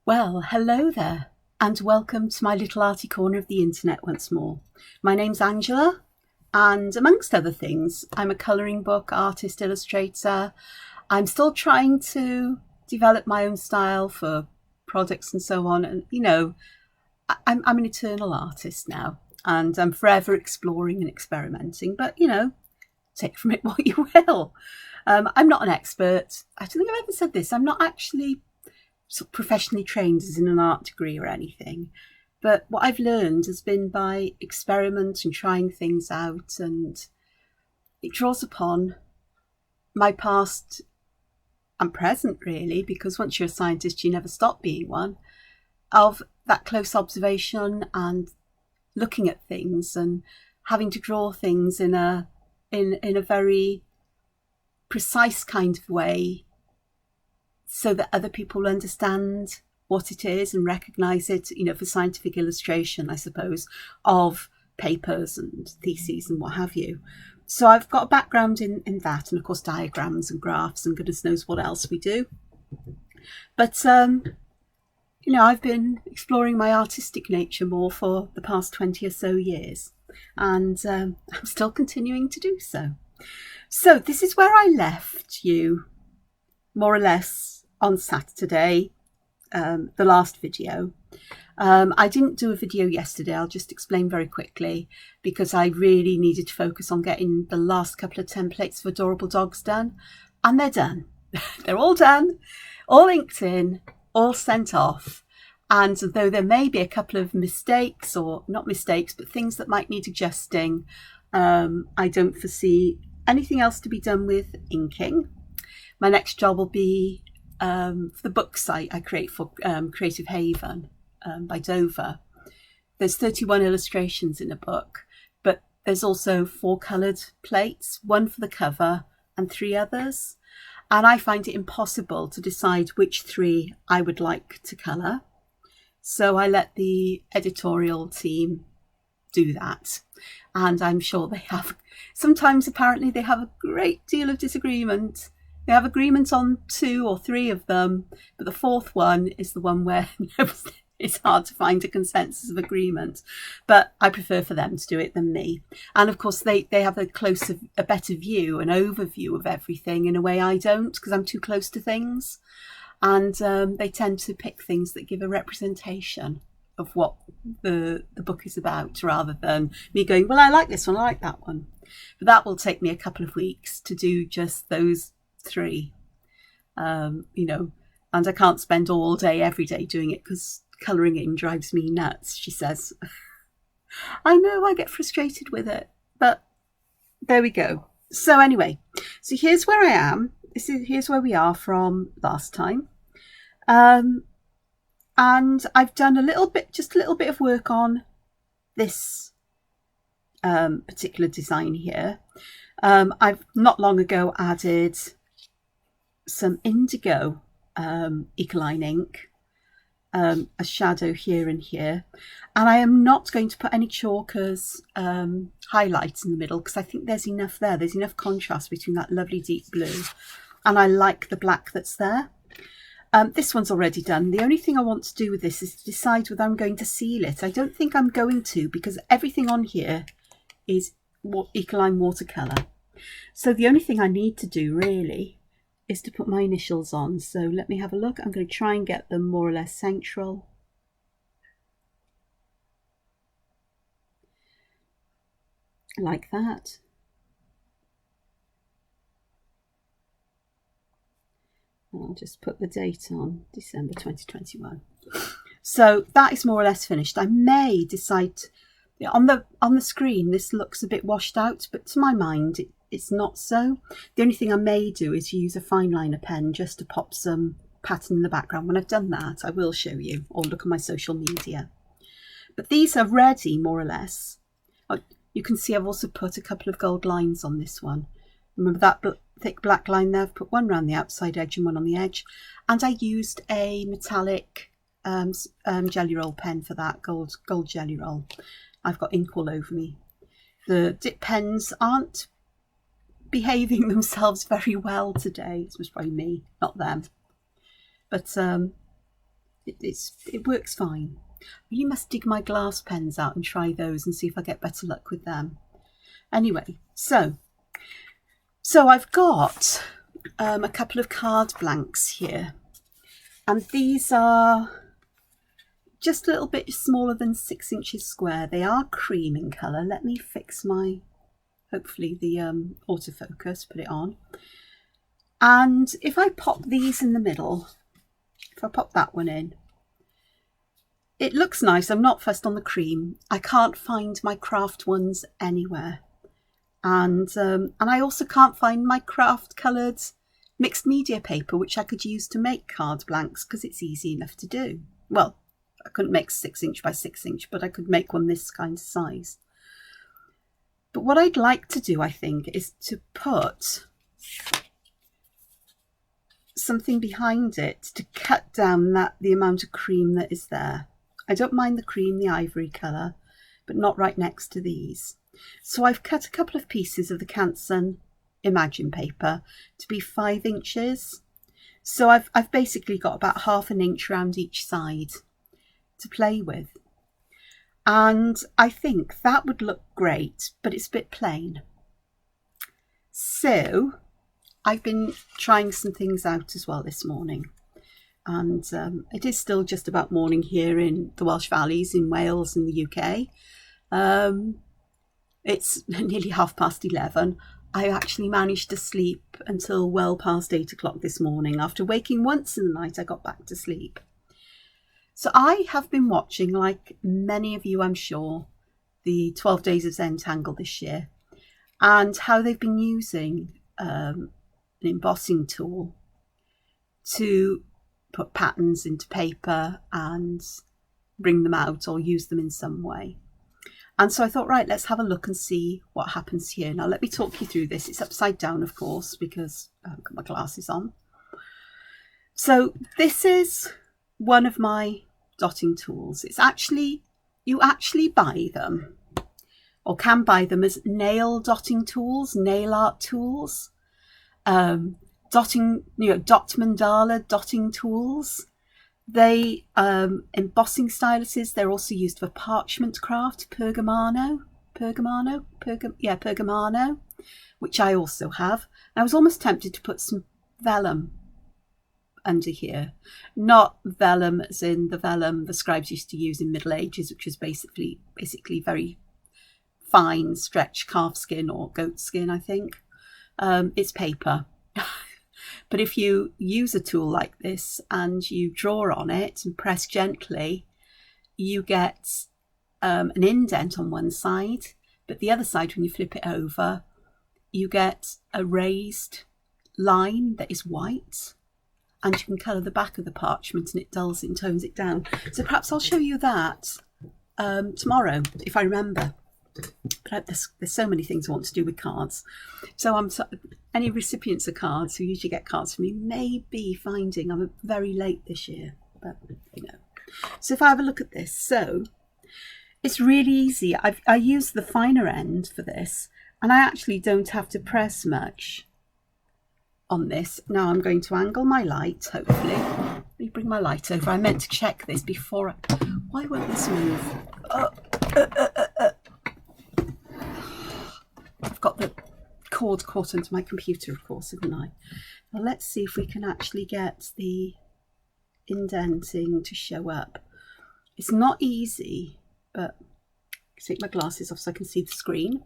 Well, hello there, and welcome to my little arty corner of the internet once more. My name's Angela, and amongst other things, I'm a colouring book artist, illustrator. I'm still trying to develop my own style for products and so on, and I'm an eternal artist now, and I'm forever exploring and experimenting, but take from it what you will. I'm not an expert. I don't think I've ever said this. I'm not actually sort of professionally trained as in an art degree or anything, but what I've learned has been by experiment and trying things out, and it draws upon my past and present really, because once you're a scientist you never stop being one, of that close observation and looking at things and having to draw things in a very precise kind of way so that other people understand what it is and recognise it, for scientific illustration, I suppose, of papers and theses and what have you. So I've got a background in that, and of course diagrams and graphs and goodness knows what else we do. But, I've been exploring my artistic nature more for the past 20 or so years, and I'm still continuing to do so. So this is where I left you, more or less, on Saturday, the last video. I didn't do a video yesterday. I'll just explain very quickly, because I really needed to focus on getting the last couple of templates for adorable dogs done, and they're done. They're all done, all inked in, all sent off. And though there may be a couple of mistakes, or not mistakes, but things that might need adjusting, I don't foresee anything else to be done with inking. My next job will be for the book site I create for Creative Haven by Dover. There's 31 illustrations in a book, but there's also 4 coloured plates, 1 for the cover and 3 others. And I find it impossible to decide which 3 I would like to colour. So I let the editorial team do that. And I'm sure they have, sometimes apparently they have a great deal of disagreement. They have agreement on 2 or 3 of them, but the 4th one is the one where it's hard to find a consensus of agreement. But I prefer for them to do it than me. And of course, they have a better view, an overview of everything in a way I don't, because I'm too close to things. And they tend to pick things that give a representation of what the book is about, rather than me going, well, I like this one, I like that one. But that will take me a couple of weeks to do just those 3, and I can't spend all day every day doing it, because colouring in drives me nuts, she says. I know, I get frustrated with it, but there we go. So anyway, so here's where I am. Here's where we are from last time. And I've done just a little bit of work on this particular design here. I've not long ago added some indigo Ecoline ink, a shadow here and here, and I am not going to put any chalk as highlights in the middle, because I think there's enough there. There's enough contrast between that lovely deep blue, and I like the black that's there. This one's already done. The only thing I want to do with this is to decide whether I'm going to seal it. I don't think I'm going to, because everything on here is Ecoline watercolor. So the only thing I need to do really is to put my initials on. So let me have a look. I'm going to try and get them more or less central. Like that. I'll just put the date on, December 2021. So that is more or less finished. I may decide, on the screen this looks a bit washed out, but to my mind it's not so. The only thing I may do is use a fine liner pen just to pop some pattern in the background. When I've done that, I will show you, or look at my social media. But these are ready, more or less. You can see I've also put a couple of gold lines on this one. Remember that thick black line there? I've put one around the outside edge and one on the edge. And I used a metallic jelly roll pen for that, gold jelly roll. I've got ink all over me. The dip pens aren't behaving themselves very well today. It was probably me, not them. But it works fine. You must dig my glass pens out and try those and see if I get better luck with them. Anyway, so I've got a couple of card blanks here, and these are just a little bit smaller than 6 inches square. They are cream in colour. Let me fix my, hopefully the autofocus, put it on. And if I pop these in the middle, if I pop that one in, it looks nice. I'm not fussed on the cream. I can't find my craft ones anywhere. And I also can't find my craft coloured mixed media paper, which I could use to make card blanks because it's easy enough to do. Well, I couldn't make 6 inch by 6 inch, but I could make one this kind of size. But what I'd like to do, I think, is to put something behind it to cut down the amount of cream that is there. I don't mind the cream, the ivory colour, but not right next to these. So I've cut a couple of pieces of the Canson Imagine paper to be 5 inches. So I've basically got about ½ an inch around each side to play with. And I think that would look great, but it's a bit plain. So I've been trying some things out as well this morning. And it is still just about morning here in the Welsh Valleys in Wales in the UK. It's nearly 11:30. I actually managed to sleep until well past 8 o'clock this morning. After waking once in the night, I got back to sleep. So I have been watching, like many of you I'm sure, the 12 Days of Zentangle this year, and how they've been using an embossing tool to put patterns into paper and bring them out or use them in some way. And so I thought, right, let's have a look and see what happens here. Now, let me talk you through this. It's upside down, of course, because I've got my glasses on. So this is one of my dotting tools. It's actually, you actually buy them or can buy them as nail dotting tools, nail art tools, dotting, dot mandala dotting tools. They embossing styluses. They're also used for parchment craft, pergamano, which I also have. I was almost tempted to put some vellum under here, not vellum as in the vellum the scribes used to use in Middle Ages, which was basically very fine stretch calf skin or goat skin, I think. It's paper. But if you use a tool like this and you draw on it and press gently, you get an indent on one side, but the other side, when you flip it over, you get a raised line that is white, and you can colour the back of the parchment and it dulls it and tones it down. So perhaps I'll show you that tomorrow, if I remember. But there's so many things I want to do with cards. So any recipients of cards who usually get cards from me may be finding I'm very late this year, but So if I have a look at this, so it's really easy. I use the finer end for this, and I actually don't have to press much on this. Now I'm going to angle my light, hopefully. Let me bring my light over. I meant to check this before. Why won't this move? I've got the cord caught onto my computer, of course, haven't I? Now let's see if we can actually get the indenting to show up. It's not easy, but I'll take my glasses off so I can see the screen.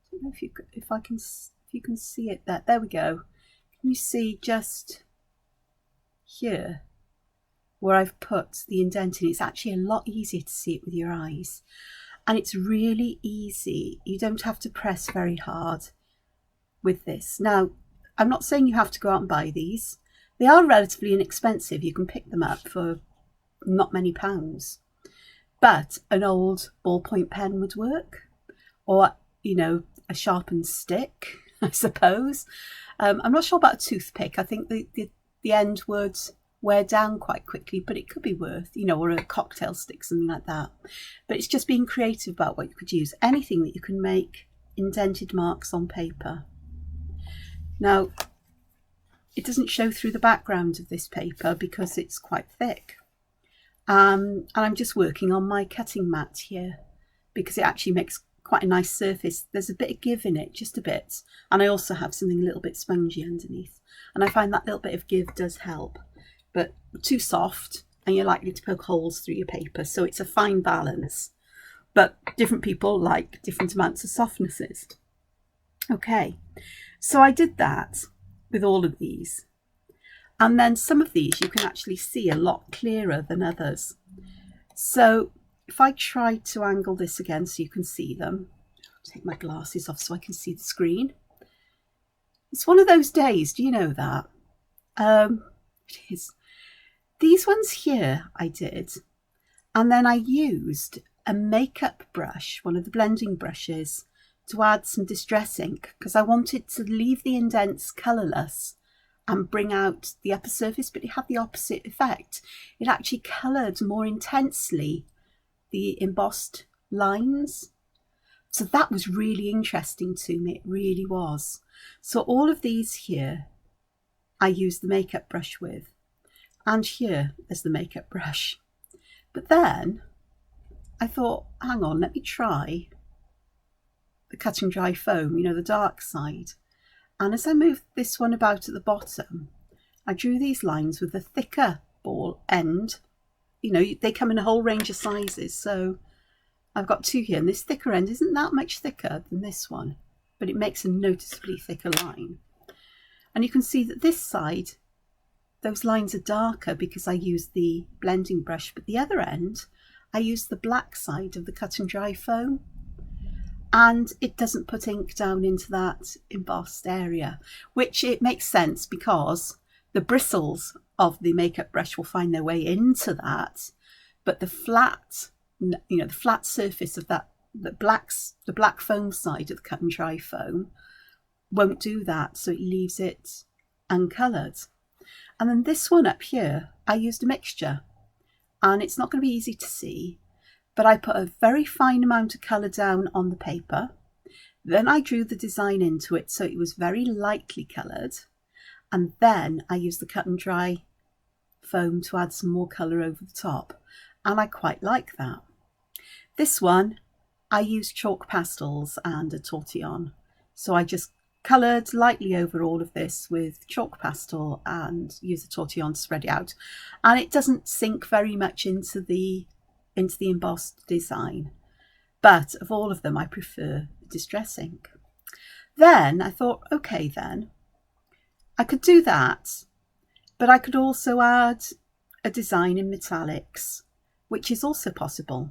I don't know if you can see it there. There we go. Can you see just here where I've put the indent in? It's actually a lot easier to see it with your eyes, and it's really easy. You don't have to press very hard with this. Now, I'm not saying you have to go out and buy these. They are relatively inexpensive. You can pick them up for not many pounds, but an old ballpoint pen would work, or a sharpened stick, I suppose. I'm not sure about a toothpick. I think the end would wear down quite quickly, but it could be worth, or a cocktail stick, something like that. But it's just being creative about what you could use. Anything that you can make indented marks on paper. Now, it doesn't show through the background of this paper because it's quite thick. And I'm just working on my cutting mat here because it actually makes quite a nice surface. There's a bit of give in it, just a bit. And I also have something a little bit spongy underneath. And I find that little bit of give does help. But too soft and you're likely to poke holes through your paper. So it's a fine balance. But different people like different amounts of softnesses. Okay, so I did that with all of these. And then some of these you can actually see a lot clearer than others. So if I try to angle this again so you can see them, I'll take my glasses off so I can see the screen. It's one of those days, do you know that? It is. These ones here I did, and then I used a makeup brush, one of the blending brushes, to add some distress ink because I wanted to leave the indents colourless and bring out the upper surface, but it had the opposite effect. It actually coloured more intensely the embossed lines. So that was really interesting to me, it really was. So all of these here, I used the makeup brush with, and here is the makeup brush. But then I thought, hang on, let me try the cut and dry foam, you know, the dark side. And as I moved this one about at the bottom, I drew these lines with a thicker ball end. You know, they come in a whole range of sizes. So I've got two here, and this thicker end isn't that much thicker than this one, but it makes a noticeably thicker line. And you can see that this side, those lines are darker because I used the blending brush, but the other end, I used the black side of the cut and dry foam. And it doesn't put ink down into that embossed area, which it makes sense because the bristles of the makeup brush will find their way into that, but the flat, you know, the flat surface of that, the black foam side of the cut and dry foam won't do that, so it leaves it uncoloured. And then this one up here, I used a mixture, and it's not going to be easy to see, but I put a very fine amount of colour down on the paper. Then I drew the design into it so it was very lightly coloured. And then I used the cut and dry foam to add some more colour over the top. And I quite like that. This one, I used chalk pastels and a tortillon. So I just coloured lightly over all of this with chalk pastel and used the tortillon to spread it out. And it doesn't sink very much into the embossed design, but of all of them I prefer distress ink. Then I thought, okay, then I could do that, but I could also add a design in metallics, which is also possible.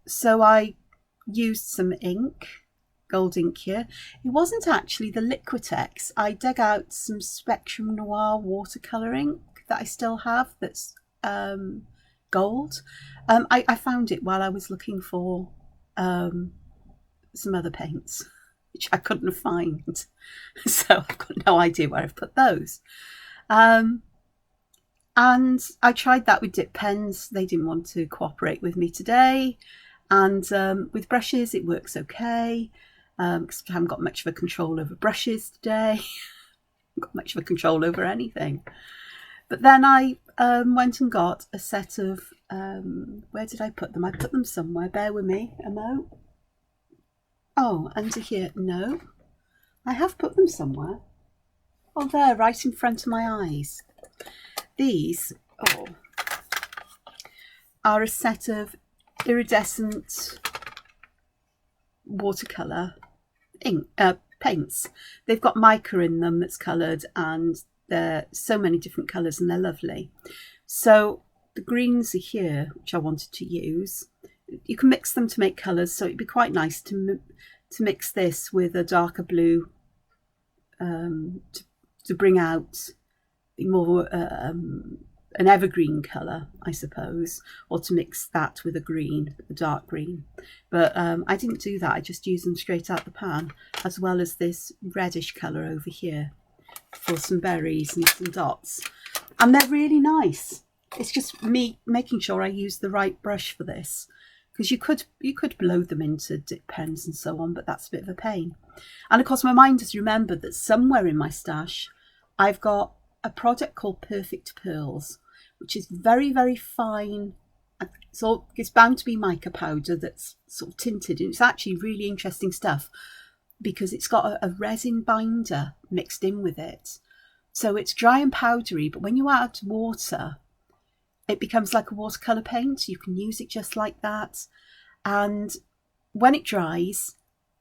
So I used some ink, gold ink here. It wasn't actually the Liquitex. I dug out some Spectrum Noir watercolor ink that I still have, that's gold. I found it while I was looking for some other paints, which I couldn't find. So I've got no idea where I've put those. And I tried that with dip pens. They didn't want to cooperate with me today. And with brushes, it works okay. Because I haven't got much of a control over brushes today. I haven't got much of a control over anything. But then I went and got a set of, where did I put them? I put them somewhere, bear with me a mo. Oh, under here, no. I have put them somewhere. Oh, there, right in front of my eyes. These are a set of iridescent watercolor ink paints. They've got mica in them that's coloured, and they're so many different colours and they're lovely. So the greens are here, which I wanted to use. You can mix them to make colours, so it'd be quite nice to mix this with a darker blue to bring out more an evergreen colour, I suppose, or to mix that with a green, a dark green. But I didn't do that. I just used them straight out the pan, as well as this reddish colour over here for some berries and some dots. And they're really nice. It's just me making sure I use the right brush for this, because you could blow them into dip pens and so on, but that's a bit of a pain. And of course my mind has remembered that somewhere in my stash I've got a product called Perfect Pearls, which is very, very fine. So it's bound to be mica powder that's sort of tinted, and it's actually really interesting stuff because it's got a resin binder mixed in with it. So it's dry and powdery, but when you add water, it becomes like a watercolor paint. You can use it just like that. And when it dries,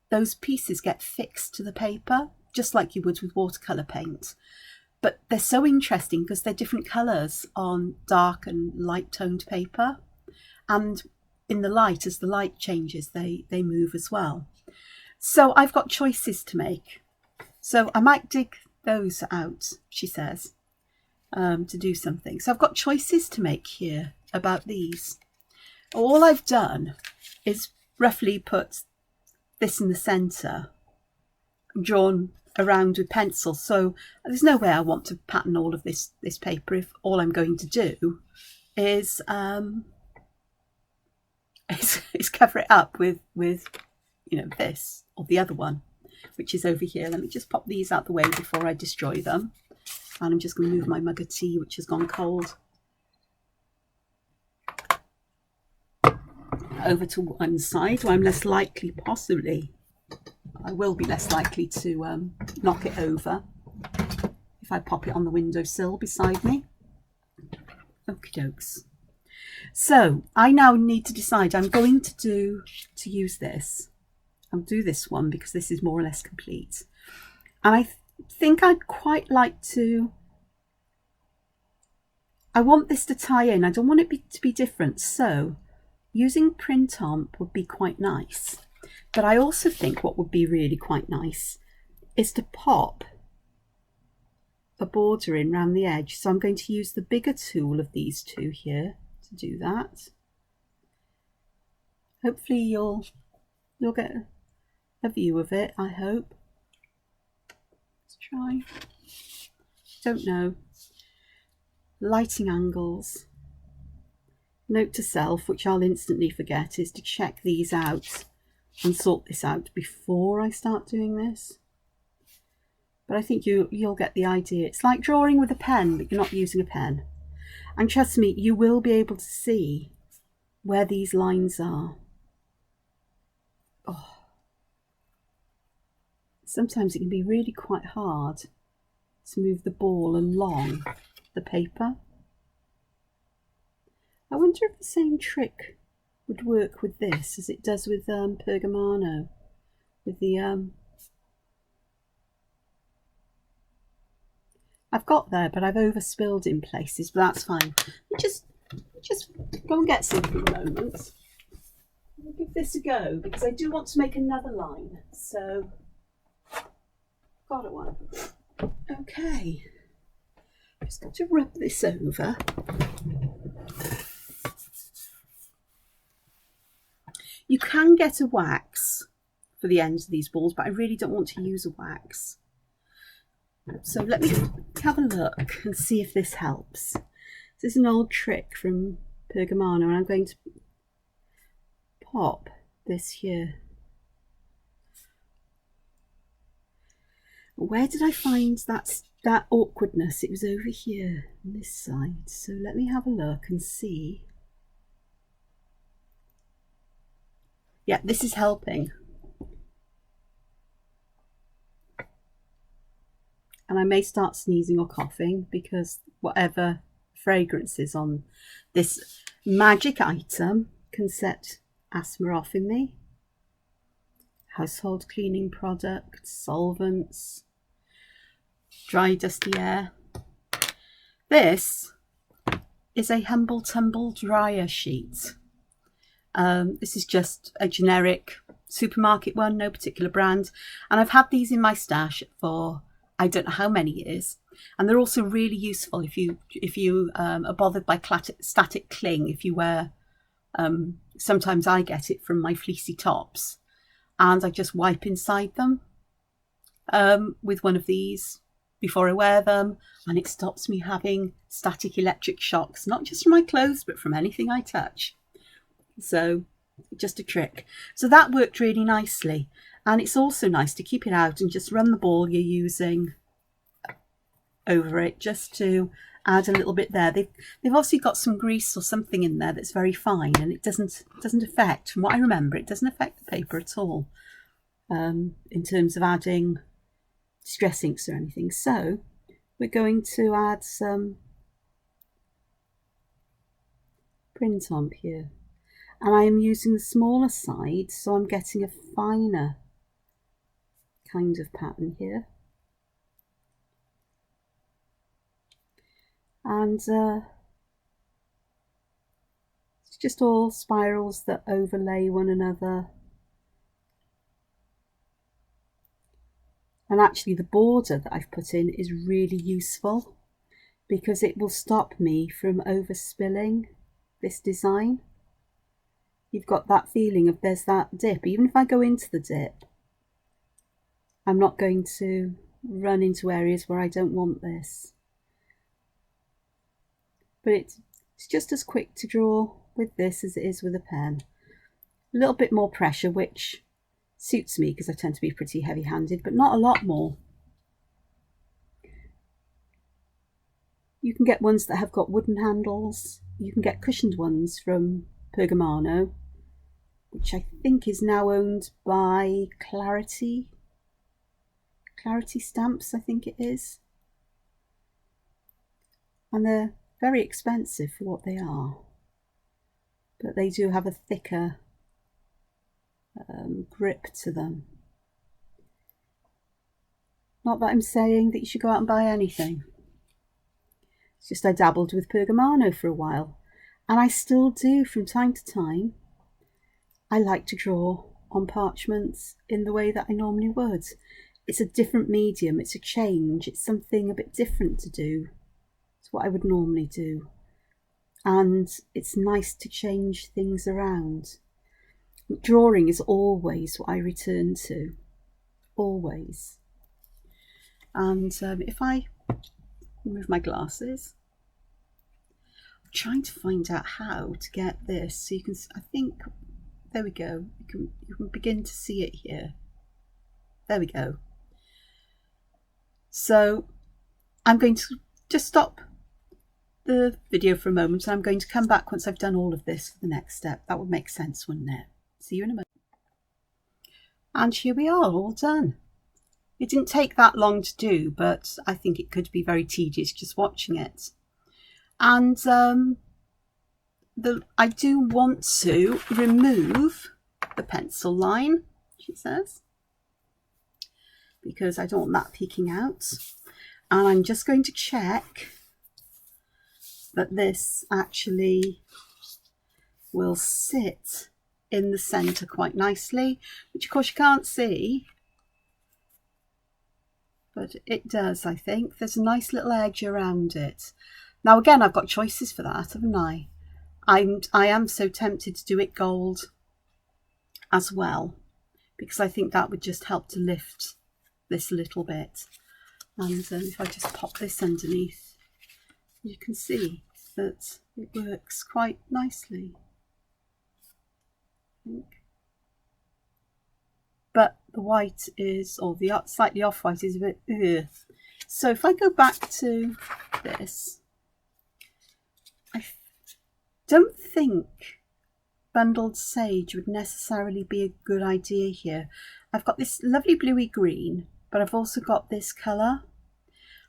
those pieces get fixed to the paper, just like you would with watercolor paint. But they're so interesting because they're different colours on dark and light toned paper. And in the light, as the light changes, they move as well. So I've got choices to make. So I might dig those out, she says, to do something. So I've got choices to make here about these. All I've done is roughly put this in the centre, drawn around with pencil. So there's no way I want to pattern all of this paper if all I'm going to do is cover it up with this or the other one, which is over here. Let me just pop these out the way before I destroy them. And I'm just going to move my mug of tea, which has gone cold, over to one side where I'm less likely, possibly, I will be less likely to knock it over if I pop it on the windowsill beside me. Okie dokes. So I now need to decide. I'm going to use this. I'll do this one because this is more or less complete. And I think I'd quite like to, I want this to tie in. I don't want it to be different. So using print on would be quite nice. But I also think what would be really quite nice is to pop a border in around the edge. So I'm going to use the bigger tool of these two here to do that. Hopefully you'll get a view of it, I hope. Let's try. Don't know. Lighting angles. Note to self, which I'll instantly forget, is to check these out and sort this out before I start doing this. But I think you'll get the idea. It's like drawing with a pen, but you're not using a pen. And trust me, you will be able to see where these lines are. Oh. Sometimes it can be really quite hard to move the ball along the paper. I wonder if the same trick would work with this as it does with Pergamano, with the I've got there, but I've overspilled in places, but that's fine. Just go and get some for a moment. I'll give this a go because I do want to make another line. So got it one. Okay. Just got to rub this over. You can get a wax for the ends of these balls, but I really don't want to use a wax. So let me have a look and see if this helps. This is an old trick from Pergamano, and I'm going to pop this here. Where did I find that awkwardness? It was over here on this side. So let me have a look and see. Yeah, this is helping. And I may start sneezing or coughing because whatever fragrance is on this magic item can set asthma off in me. Household cleaning products, solvents, dry dusty air. This is a Humble Tumble dryer sheet. This is just a generic supermarket one, no particular brand. And I've had these in my stash for I don't know how many years. And they're also really useful if you are bothered by static cling. If you wear, sometimes I get it from my fleecy tops, and I just wipe inside them with one of these before I wear them, and it stops me having static electric shocks, not just from my clothes, but from anything I touch. So just a trick. So that worked really nicely. And it's also nice to keep it out and just run the ball you're using over it just to add a little bit there. They've obviously got some grease or something in there that's very fine, and it doesn't affect, from what I remember, it doesn't affect the paper at all in terms of adding distress inks or anything. So we're going to add some print on here, and I am using the smaller side, so I'm getting a finer kind of pattern here. And it's just all spirals that overlay one another. And actually the border that I've put in is really useful because it will stop me from overspilling this design. You've got that feeling of there's that dip. Even if I go into the dip, I'm not going to run into areas where I don't want this. But it's just as quick to draw with this as it is with a pen. A little bit more pressure, which suits me because I tend to be pretty heavy-handed, but not a lot more. You can get ones that have got wooden handles. You can get cushioned ones from Pergamano, which I think is now owned by Clarity Stamps, I think it is. And they're very expensive for what they are, but they do have a thicker grip to them. Not that I'm saying that you should go out and buy anything. It's just I dabbled with Pergamano for a while, and I still do from time to time. I like to draw on parchments in the way that I normally would. It's a different medium, it's a change, it's something a bit different to do. It's what I would normally do. And it's nice to change things around. Drawing is always what I return to. Always. And if I remove my glasses, I'm trying to find out how to get this. So you can, I think, there we go. You can begin to see it here. There we go. So I'm going to just stop the video for a moment, and I'm going to come back once I've done all of this for the next step. That would make sense, wouldn't it? See you in a moment. And here we are, all done. It didn't take that long to do, but I think it could be very tedious just watching it. And I do want to remove the pencil line, she says, because I don't want that peeking out. And I'm just going to check that this actually will sit in the centre quite nicely, which of course you can't see, but it does, I think. There's a nice little edge around it. Now again, I've got choices for that, haven't I? I am so tempted to do it gold as well, because I think that would just help to lift this a little bit. And if I just pop this underneath, you can see that it works quite nicely, I think. But the white is, or the slightly off-white is a bit ugh. So if I go back to this, I don't think bundled sage would necessarily be a good idea here. I've got this lovely bluey green, but I've also got this colour.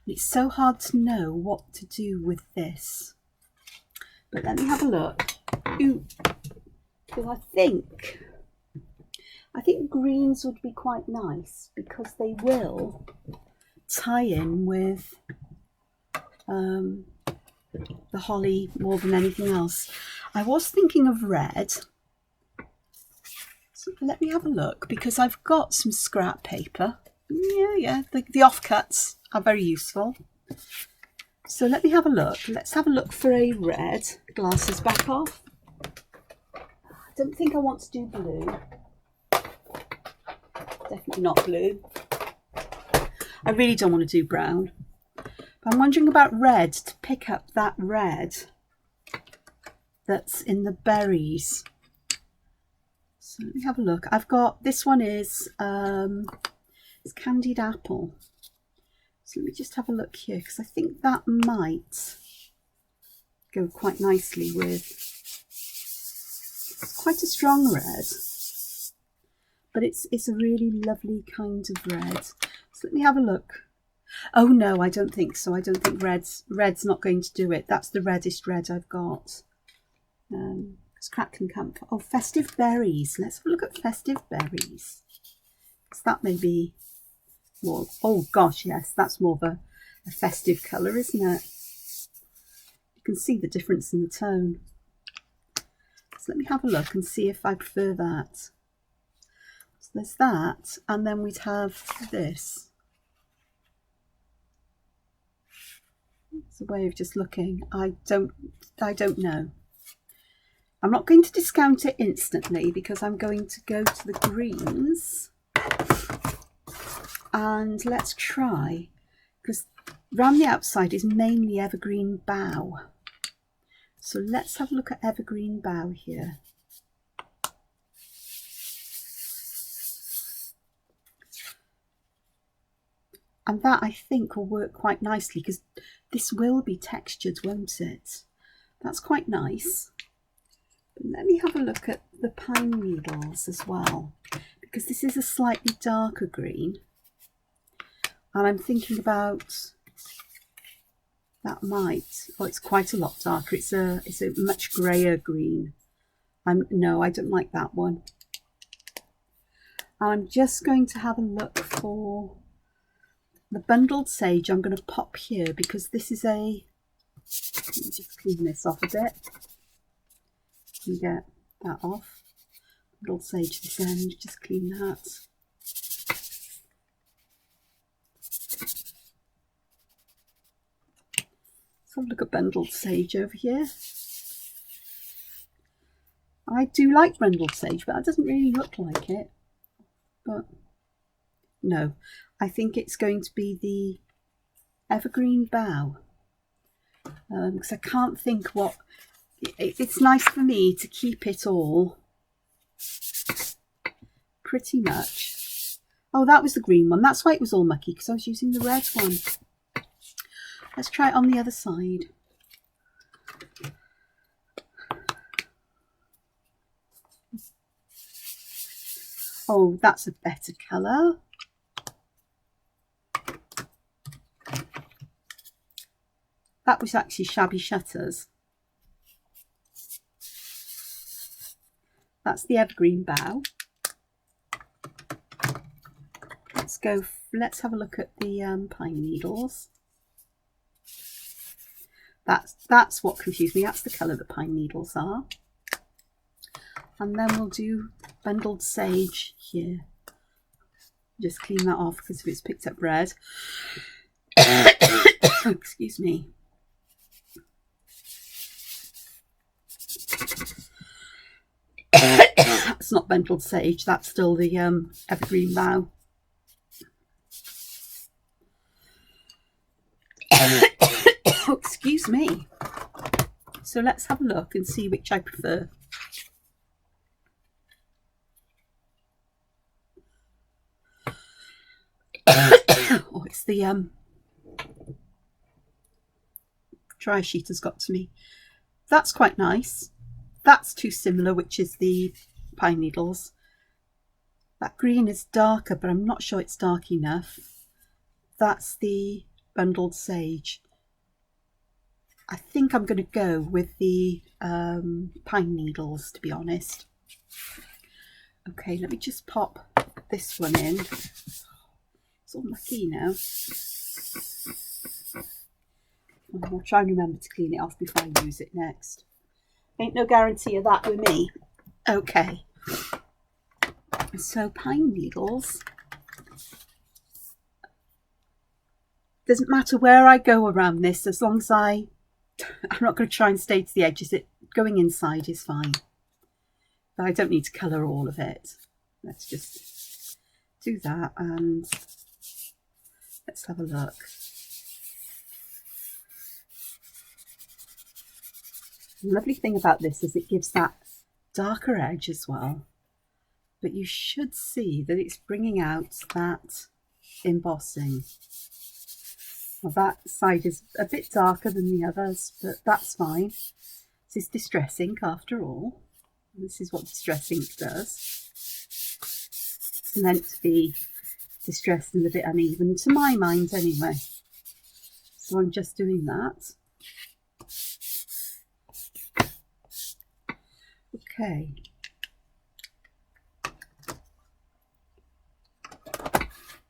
And it's so hard to know what to do with this. But let me have a look. Ooh, because I think greens would be quite nice because they will tie in with the holly more than anything else. I was thinking of red. So let me have a look, because I've got some scrap paper. Yeah, the offcuts are very useful. So let me have a look. Let's have a look for a red. Glasses back off. I don't think I want to do blue. Definitely not blue. I really don't want to do brown. But I'm wondering about red, to pick up that red that's in the berries. So let me have a look. I've got, this one is it's candied apple. So let me just have a look here, because I think that might go quite nicely with, it's quite a strong red, but it's a really lovely kind of red. So let me have a look. Oh no, I don't think so. I don't think red's not going to do it. That's the reddest red I've got. It's Crackling Camp. Oh, Festive Berries. Let's have a look at Festive Berries. So that may be more, oh gosh, yes, that's more of a festive colour, isn't it? You can see the difference in the tone. So let me have a look and see if I prefer that. So there's that, and then we'd have this. It's a way of just looking. I don't know. I'm not going to discount it instantly because I'm going to go to the greens, and let's try, because round the outside is mainly evergreen bough. So let's have a look at evergreen bough here. And that, I think, will work quite nicely because this will be textured, won't it? That's quite nice. But let me have a look at the pine needles as well, because this is a slightly darker green. And I'm thinking about that might, oh, it's quite a lot darker. It's a much grayer green. No, I don't like that one. I'm just going to have a look for the bundled sage. I'm going to pop here because this is a, let me just clean this off a bit. You get that off. Bundled sage this end, just clean that. Let's have a look at bundled sage over here. I do like bundled sage, but that doesn't really look like it. But no, I think it's going to be the evergreen bough, because I can't think what, it's nice for me to keep it all pretty much. Oh, that was the green one. That's why it was all mucky, because I was using the red one. Let's try it on the other side. Oh, that's a better colour. That was actually Shabby Shutters. That's the evergreen bough. Let's have a look at the pine needles. That's what confused me. That's the colour that pine needles are. And then we'll do bundled sage here. Just clean that off because if it's picked up red. Excuse me. That's not bundled sage, that's still the evergreen bough. Oh, excuse me. So let's have a look and see which I prefer. Oh, it's the dry sheet has got to me. That's quite nice. That's too similar, which is the pine needles. That green is darker, but I'm not sure it's dark enough. That's the bundled sage. I think I'm going to go with the pine needles, to be honest. Okay, let me just pop this one in. It's all mucky now. I'll try and remember to clean it off before I use it next. Ain't no guarantee of that with me. Okay. So pine needles. Doesn't matter where I go around this, as long as I'm not going to try and stay to the edges. Going inside is fine. But I don't need to colour all of it. Let's just do that and let's have a look. The lovely thing about this is it gives that darker edge as well. But you should see that it's bringing out that embossing. Well, that side is a bit darker than the others, but that's fine. This is distress ink after all. This is what distress ink does. It's meant to be distressed and a bit uneven, to my mind anyway. So I'm just doing that. Okay.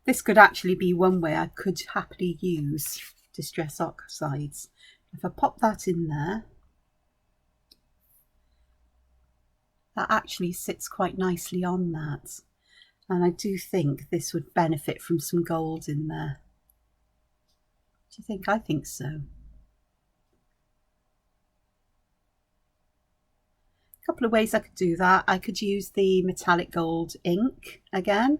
This could actually be one way I could happily use distress oxides. If I pop that in there, that actually sits quite nicely on that. And I do think this would benefit from some gold in there. Do you think? I think so. A couple of ways I could do that. I could use the metallic gold ink again,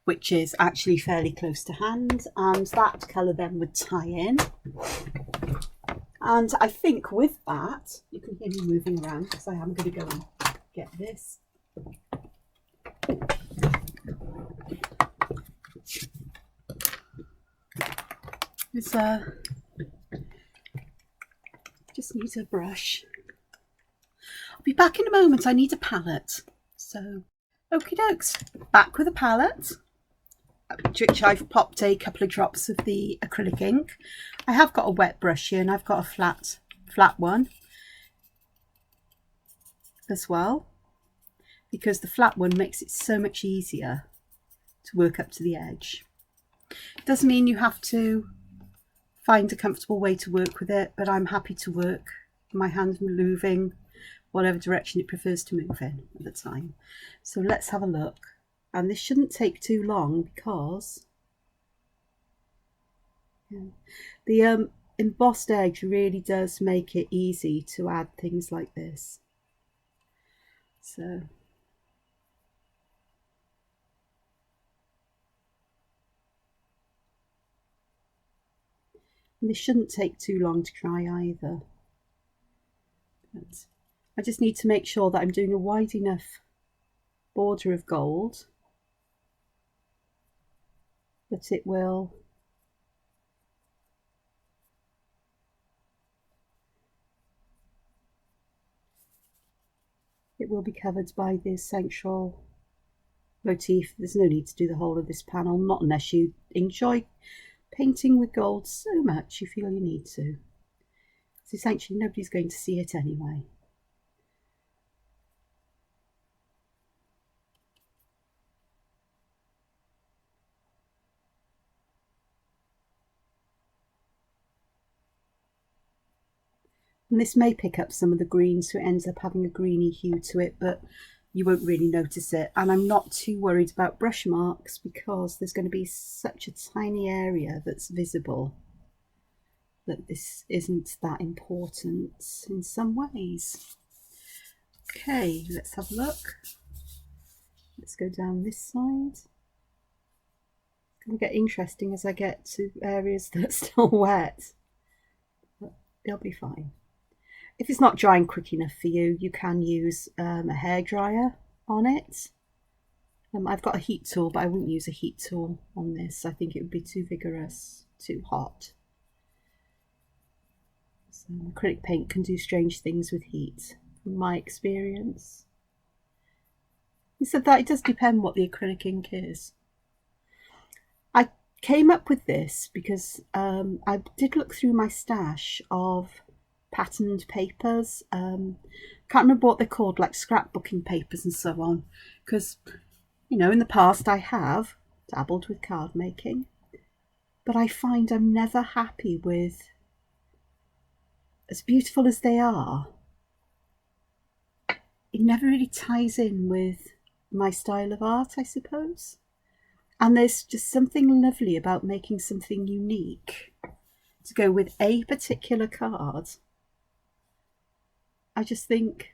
which is actually fairly close to hand, and that colour then would tie in. And I think with that, you can hear me moving around because I am going to go and get this. Just need a brush. I'll be back in a moment. I need a palette. So, okie dokes, back with a palette, which I've popped a couple of drops of the acrylic ink. I have got a wet brush here, and I've got a flat one as well, because the flat one makes it so much easier to work up to the edge. It doesn't mean you have to find a comfortable way to work with it, but I'm happy to work my hand moving whatever direction it prefers to move in at the time. So let's have a look. And this shouldn't take too long because the embossed edge really does make it easy to add things like this. So and this shouldn't take too long to dry either. But I just need to make sure that I'm doing a wide enough border of gold that it will be covered by the central motif. There's no need to do the whole of this panel, not unless you enjoy painting with gold so much you feel you need to. So essentially nobody's going to see it anyway. And this may pick up some of the green, so it ends up having a greeny hue to it, but you won't really notice it. And I'm not too worried about brush marks because there's going to be such a tiny area that's visible that this isn't that important in some ways. Okay, let's have a look. Let's go down this side. It's going to get interesting as I get to areas that are still wet, but they'll be fine. If it's not drying quick enough for you, you can use a hairdryer on it. I've got a heat tool, but I wouldn't use a heat tool on this. I think it would be too vigorous, too hot. So acrylic paint can do strange things with heat, from my experience. He said that it does depend what the acrylic ink is. I came up with this because I did look through my stash of patterned papers. Can't remember what they're called, like scrapbooking papers and so on, because you know in the past I have dabbled with card making, but I find I'm never happy with, as beautiful as they are, it never really ties in with my style of art, I suppose. And there's just something lovely about making something unique to go with a particular card. I just think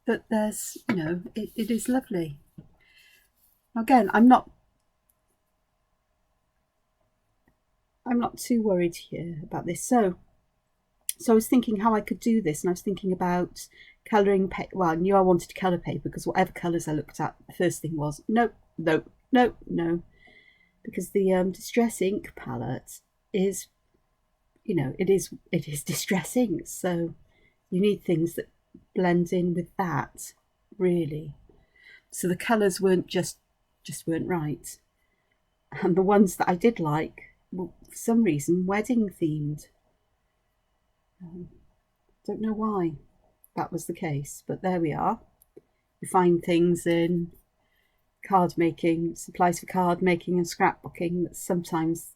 that there's, you know, it is lovely. Again, I'm not too worried here about this. So I was thinking how I could do this, and I was thinking about colouring well, I knew I wanted to colour paper because whatever colours I looked at, the first thing was no. because the Distress Ink palette is, you know, it is Distress Ink, so you need things that blend in with that, really. So the colours weren't just weren't right, and the ones that I did like were for some reason wedding themed. Don't know why that was the case, but there we are. You find things in card making, supplies for card making and scrapbooking, that sometimes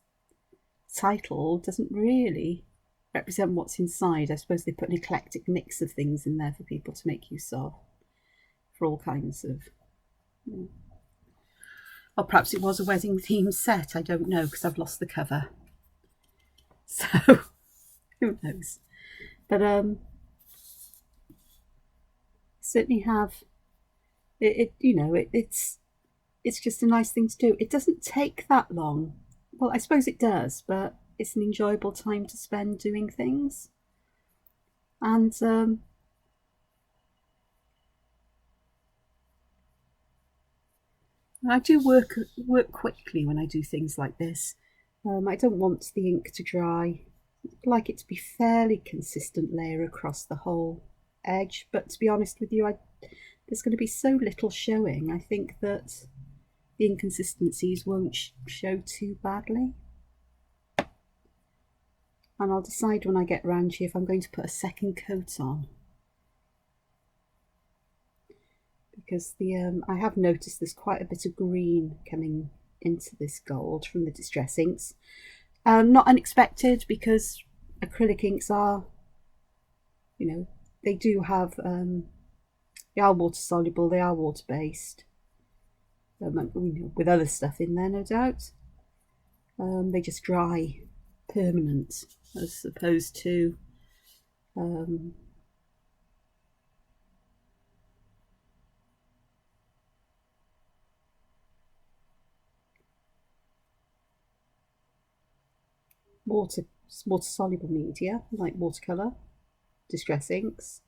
the title doesn't really represent what's inside. I suppose they put an eclectic mix of things in there for people to make use of for all kinds of, or perhaps it was a wedding themed set, I don't know, because I've lost the cover, so who knows. But certainly have it's just a nice thing to do. It doesn't take that long. Well, I suppose it does, but it's an enjoyable time to spend doing things. And I do work quickly when I do things like this. I don't want the ink to dry. I'd like it to be fairly consistent layer across the whole edge, but to be honest with you, there's going to be so little showing. I think that the inconsistencies won't show too badly. And I'll decide when I get round here if I'm going to put a second coat on, because I have noticed there's quite a bit of green coming into this gold from the Distress Inks. Not unexpected, because acrylic inks are, you know, they do have, they are water soluble, they are water based, with other stuff in there, no doubt. They just dry permanent, as opposed to water soluble media like watercolor, Distress Inks.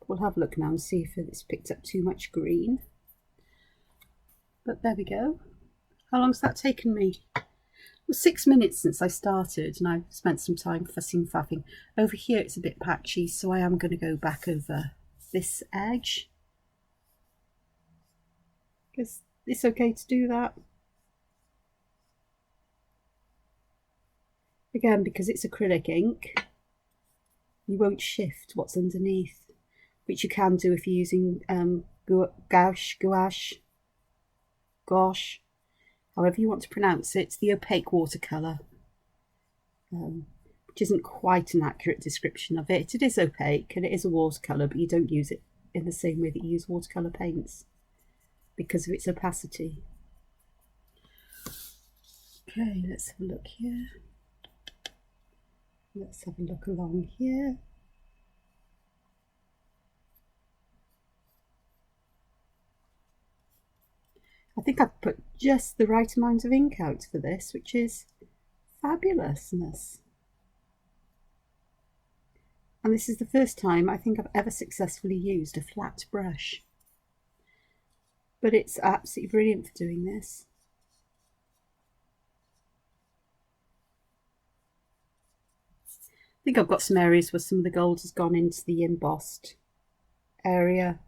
We'll have a look now and see if it's picked up too much green. But there we go. How long's that taken me? It was 6 minutes since I started, and I've spent some time fussing faffing. Over here it's a bit patchy, so I am going to go back over this edge. Because it's okay to do that. Again, because it's acrylic ink, you won't shift what's underneath, which you can do if you're using gouache, however you want to pronounce it, the opaque watercolour, which isn't quite an accurate description of it. It is opaque and it is a watercolour, but you don't use it in the same way that you use watercolour paints because of its opacity. Okay, let's have a look here. Let's have a look along here. I think I've put just the right amount of ink out for this, which is fabulousness. And this is the first time I think I've ever successfully used a flat brush. But it's absolutely brilliant for doing this. I think I've got some areas where some of the gold has gone into the embossed area.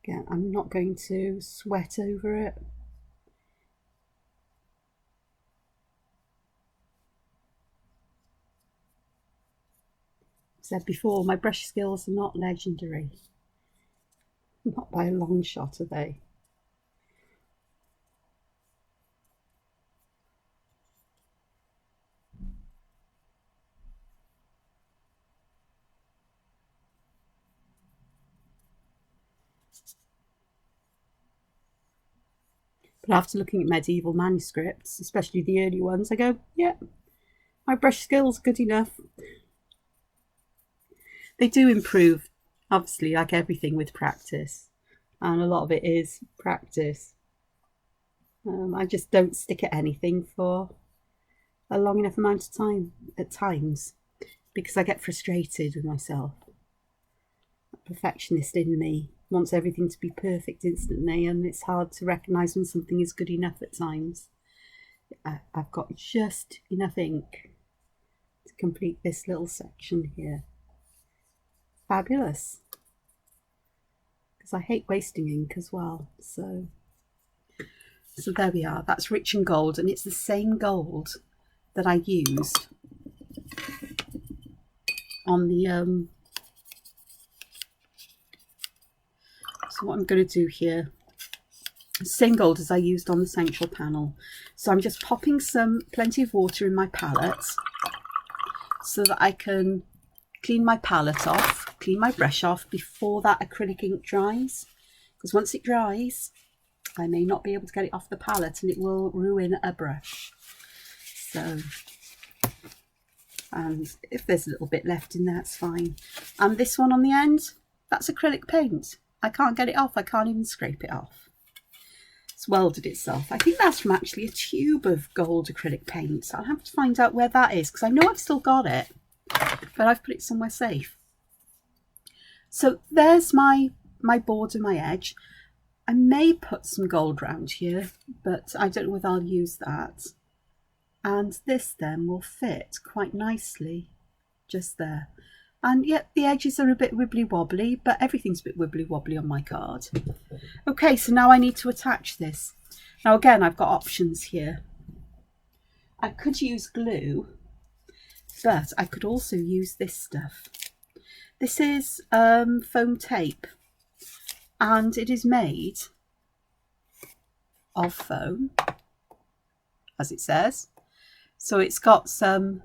Again, I'm not going to sweat over it. I've said before, my brush skills are not legendary. Not by a long shot, are they? But after looking at medieval manuscripts, especially the early ones, I go, yeah, my brush skills are good enough. They do improve, obviously, like everything with practice. And a lot of it is practice. I just don't stick at anything for a long enough amount of time at times, because I get frustrated with myself. A perfectionist in me wants everything to be perfect instantly, and it's hard to recognise when something is good enough at times. I've got just enough ink to complete this little section here. Fabulous. Because I hate wasting ink as well. So there we are. That's rich in gold, and it's the same gold that I used on the so what I'm going to do here, same gold as I used on the central panel. So I'm just popping plenty of water in my palette so that I can clean my palette off, clean my brush off before that acrylic ink dries, because once it dries I may not be able to get it off the palette and it will ruin a brush. So, and if there's a little bit left in there, it's fine. And this one on the end, that's acrylic paint. I can't get it off. I can't even scrape it off. It's welded itself. I think that's from actually a tube of gold acrylic paint. I'll have to find out where that is, because I know I've still got it, but I've put it somewhere safe. So there's my border, my edge. I may put some gold round here, but I don't know whether I'll use that. And this then will fit quite nicely just there. And yet the edges are a bit wibbly wobbly, but everything's a bit wibbly wobbly on my card. Okay, so now I need to attach this. Now again, I've got options here. I could use glue, but I could also use this stuff. This is foam tape, and it is made of foam, as it says. So it's got some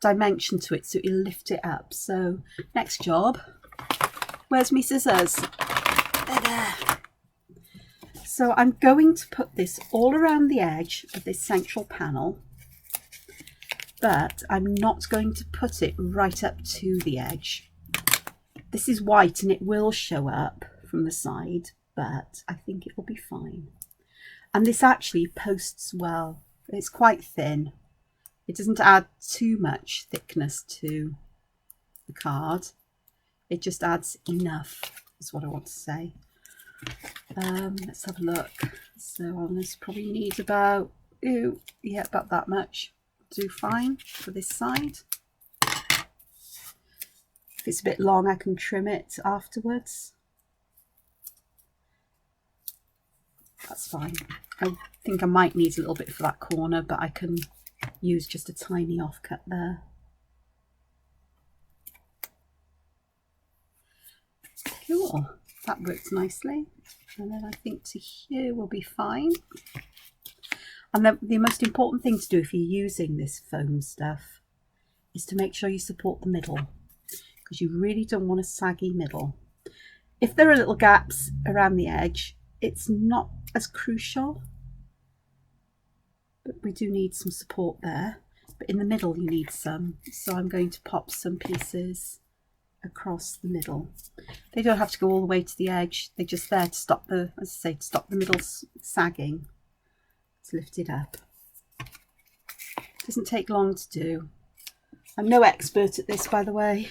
dimension to it, so it'll lift it up. So next job, where's my scissors? They're there. So I'm going to put this all around the edge of this central panel, but I'm not going to put it right up to the edge. This is white and it will show up from the side, but I think it will be fine. And this actually posts well. It's quite thin. It doesn't add too much thickness to the card. It just adds enough, is what I want to say. Let's have a look. So on this probably need about, about that much. Do fine for this side. If it's a bit long, I can trim it afterwards. That's fine. I think I might need a little bit for that corner, but I can use just a tiny offcut there. Cool, that works nicely. And then I think to here will be fine. And the most important thing to do if you're using this foam stuff is to make sure you support the middle, because you really don't want a saggy middle. If there are little gaps around the edge, it's not as crucial, but we do need some support there. But in the middle you need some, so I'm going to pop some pieces across the middle. They don't have to go all the way to the edge, they're just there to stop the, as I say, to stop the middle sagging. To lift it up. It doesn't take long to do. I'm no expert at this, by the way.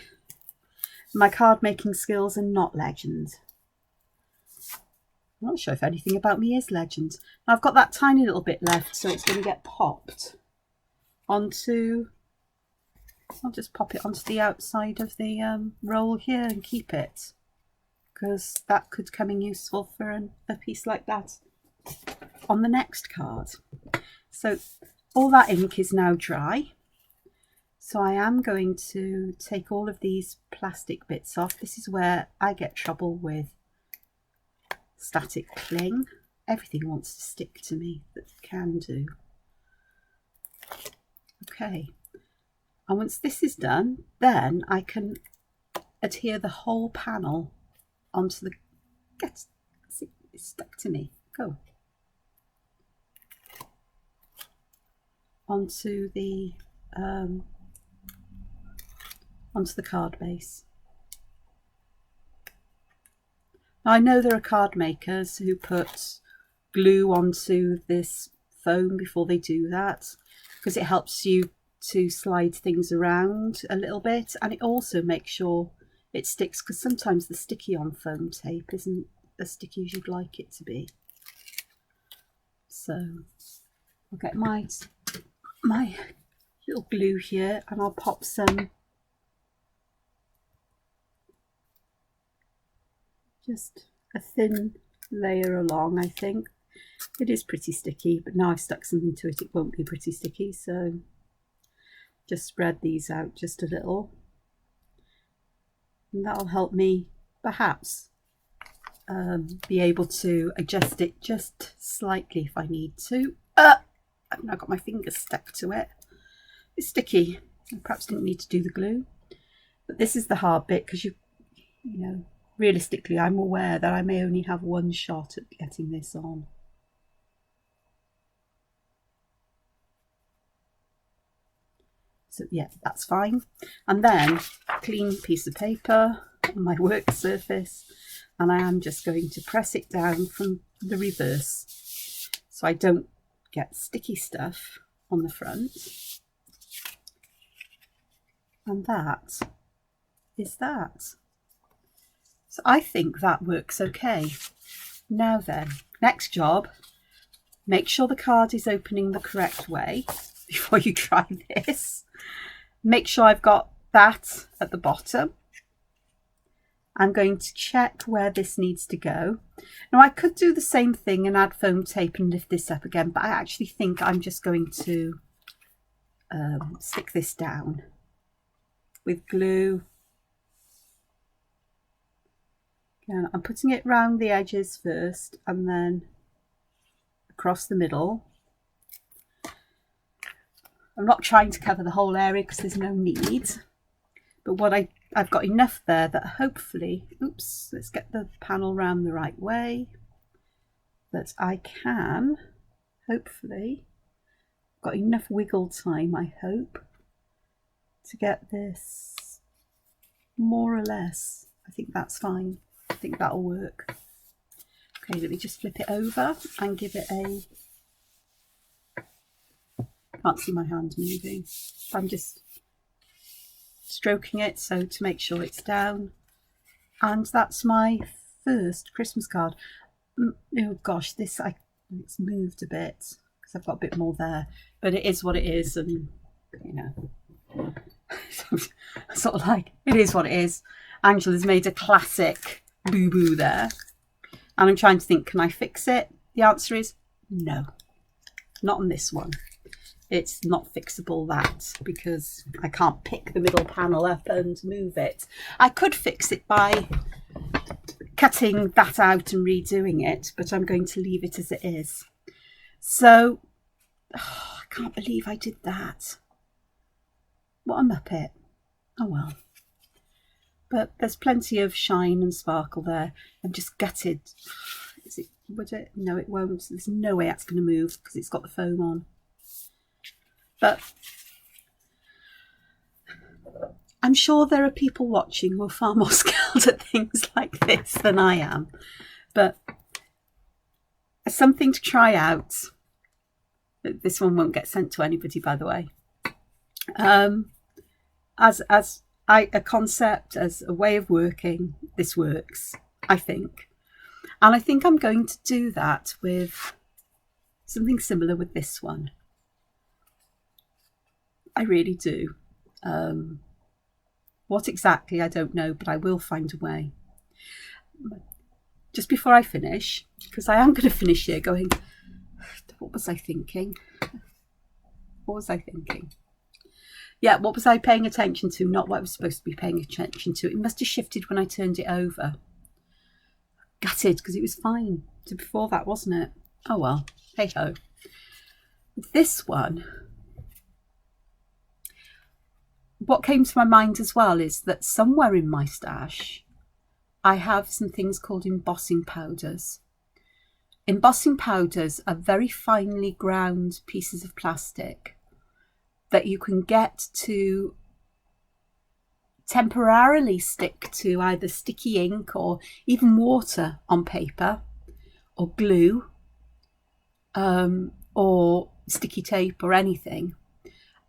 My card making skills are not legend. I'm not sure if anything about me is legend. Now I've got that tiny little bit left, so it's going to get popped onto, I'll just pop it onto the outside of the roll here and keep it, because that could come in useful for a piece like that on the next card. So all that ink is now dry. So I am going to take all of these plastic bits off. This is where I get trouble with static cling. Everything wants to stick to me that can do. Okay, and once this is done, then I can adhere the whole panel onto the, it's stuck to me, go. Onto the card base. Now, I know there are card makers who put glue onto this foam before they do that, because it helps you to slide things around a little bit, and it also makes sure it sticks, because sometimes the sticky on foam tape isn't as sticky as you'd like it to be. So I'll get my little glue here and I'll pop some just a thin layer along. I think it is pretty sticky, but now I've stuck something to it, it won't be pretty sticky. So just spread these out just a little, and that'll help me perhaps be able to adjust it just slightly if I need to. I've now got my fingers stuck to it. It's sticky. I perhaps didn't need to do the glue, but this is the hard bit, because you know, realistically, I'm aware that I may only have one shot at getting this on. So yeah, that's fine. And then a clean piece of paper on my work surface, and I am just going to press it down from the reverse so I don't get sticky stuff on the front. And that is that. So I think that works okay. Now then, next job, make sure the card is opening the correct way before you try this. Make sure I've got that at the bottom. I'm going to check where this needs to go. Now I could do the same thing and add foam tape and lift this up again, but I actually think I'm just going to stick this down with glue. Again, I'm putting it round the edges first and then across the middle. I'm not trying to cover the whole area because there's no need, but what I've got enough there that hopefully, oops, let's get the panel round the right way, that I can hopefully, got enough wiggle time, I hope, to get this more or less. I think that's fine. I think that'll work. Okay, let me just flip it over and give it a, can't see my hand moving. I'm just stroking it so to make sure it's down. And that's my first Christmas card. Oh gosh, it's moved a bit because I've got a bit more there, but it is what it is, and you know, sort of like, it is what it is. Angela's made a classic boo-boo there, and I'm trying to think, can I fix it? The answer is no, not on this one. It's not fixable, that, because I can't pick the middle panel up and move it. I could fix it by cutting that out and redoing it, but I'm going to leave it as it is. So, I can't believe I did that. What a muppet. Oh well. But there's plenty of shine and sparkle there. I'm just gutted. Would it? No, it won't. There's no way that's going to move because it's got the foam on. But I'm sure there are people watching who are far more skilled at things like this than I am. But it's something to try out. This one won't get sent to anybody, by the way. As a concept, as a way of working, this works, I think. And I think I'm going to do that with something similar with this one. I really do. What exactly, I don't know, but I will find a way. Just before I finish, because I am going to finish here going, what was I thinking? What was I thinking? Yeah, what was I paying attention to? Not what I was supposed to be paying attention to. It must have shifted when I turned it over. Gutted, because it was fine to before that, wasn't it? Oh well, hey ho. With this one, what came to my mind as well is that somewhere in my stash, I have some things called embossing powders. Embossing powders are very finely ground pieces of plastic that you can get to temporarily stick to either sticky ink or even water on paper, or glue, or sticky tape or anything.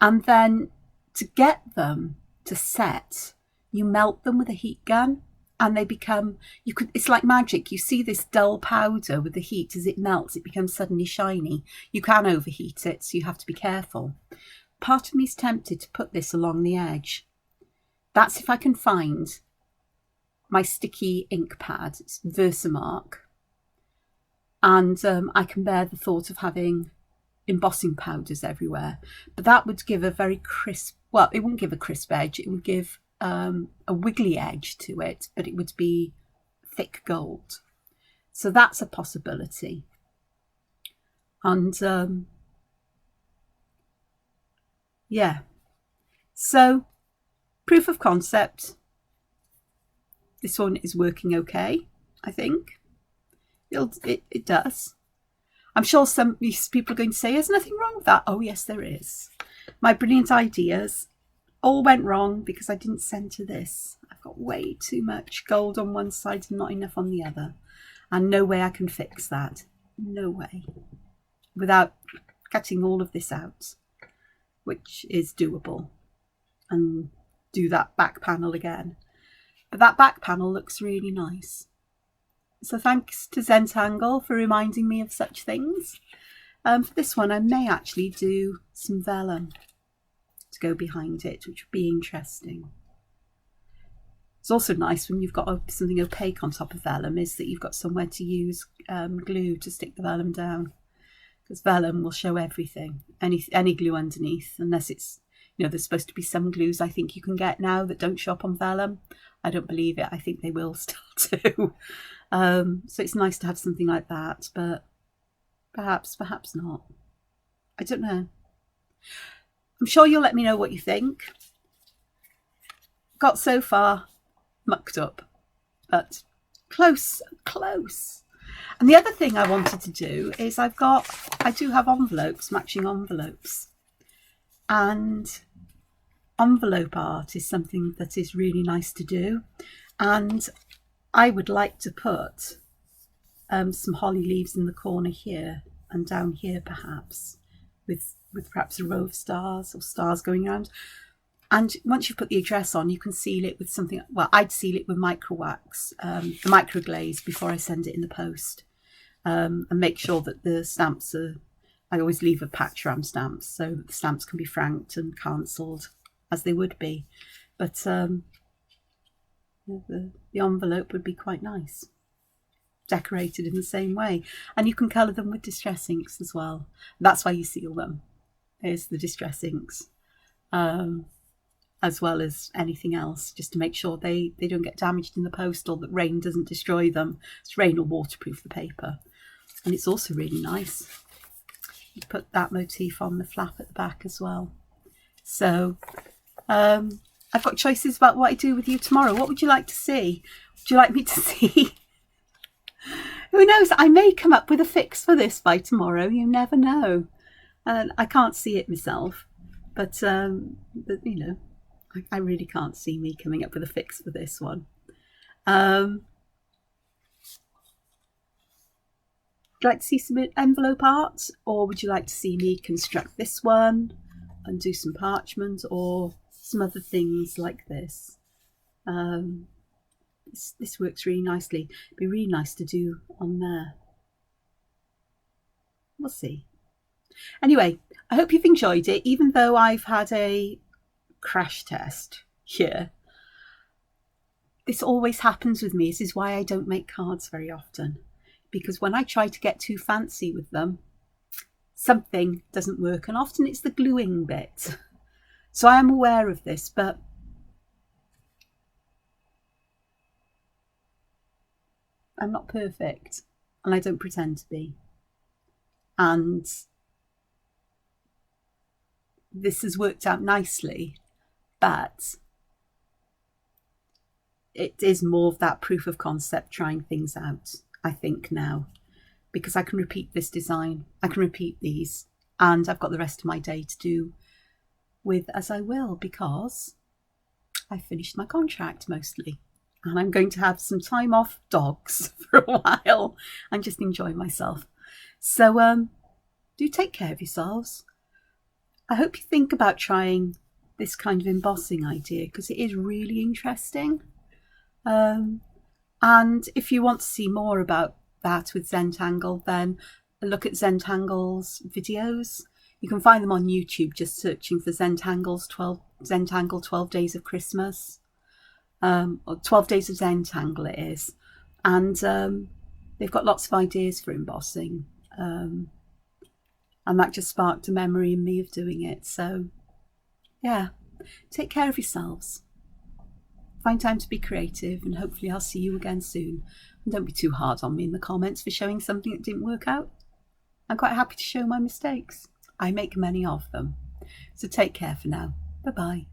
And then to get them to set, you melt them with a heat gun and they become, it's like magic. You see this dull powder with the heat, as it melts, it becomes suddenly shiny. You can overheat it, so you have to be careful. Part of me is tempted to put this along the edge. That's if I can find my sticky ink pad. It's Versamark. And I can bear the thought of having embossing powders everywhere. But that would give a very crisp, well, it wouldn't give a crisp edge. It would give a wiggly edge to it, but it would be thick gold. So that's a possibility. And yeah, so proof of concept. This one is working okay, I think. It does. I'm sure some people are going to say, there's nothing wrong with that. Oh yes, there is. My brilliant ideas all went wrong because I didn't centre this. I've got way too much gold on one side and not enough on the other. And no way I can fix that. No way. Without cutting all of this out, which is doable. And do that back panel again. But that back panel looks really nice. So thanks to Zentangle for reminding me of such things. For this one, I may actually do some vellum to go behind it, which would be interesting. It's also nice when you've got something opaque on top of vellum, is that you've got somewhere to use glue to stick the vellum down. Because vellum will show everything, any glue underneath, unless it's, there's supposed to be some glues I think you can get now that don't show up on vellum. I don't believe it. I think they will still do. So it's nice to have something like that, but perhaps not. I don't know. I'm sure you'll let me know what you think. Got so far mucked up, but close. And the other thing I wanted to do is I do have envelopes, matching envelopes. And envelope art is something that is really nice to do. And I would like to put some holly leaves in the corner here and down here perhaps, with perhaps a row of stars or stars going around. And once you've put the address on, you can seal it with something, well, I'd seal it with micro wax, the micro glaze before I send it in the post. And make sure that the stamps I always leave a patch around stamps so that the stamps can be franked and cancelled as they would be. But the envelope would be quite nice, decorated in the same way. And you can colour them with distress inks as well. That's why you seal them, is the distress inks, as well as anything else, just to make sure they don't get damaged in the post or that rain doesn't destroy them. It's rain or waterproof the paper. And it's also really nice. You put that motif on the flap at the back as well. So I've got choices about what I do with you tomorrow. What would you like to see? Would you like me to see? Who knows? I may come up with a fix for this by tomorrow. You never know. I can't see it myself, but I really can't see me coming up with a fix for this one. Would you like to see some envelope art, or would you like to see me construct this one and do some parchment or some other things like this? This works really nicely. It'd be really nice to do on there. We'll see. Anyway, I hope you've enjoyed it, even though I've had a crash test here. This always happens with me. This is why I don't make cards very often. Because when I try to get too fancy with them, something doesn't work, and often it's the gluing bit. So I am aware of this, but I'm not perfect, and I don't pretend to be. And this has worked out nicely, but it is more of that proof of concept, trying things out, I think now, because I can repeat this design, I can repeat these, and I've got the rest of my day to do with as I will, because I finished my contract mostly, and I'm going to have some time off dogs for a while and just enjoy myself. So do take care of yourselves. I hope you think about trying this kind of embossing idea, because it is really interesting. And if you want to see more about that with Zentangle, then look at Zentangle's videos. You can find them on YouTube, just searching for Zentangle 12 Days of Christmas, or 12 Days of Zentangle it is. And they've got lots of ideas for embossing. And that just sparked a memory in me of doing it. So yeah, take care of yourselves. Find time to be creative, and hopefully I'll see you again soon. And don't be too hard on me in the comments for showing something that didn't work out. I'm quite happy to show my mistakes. I make many of them. So take care for now. Bye-bye.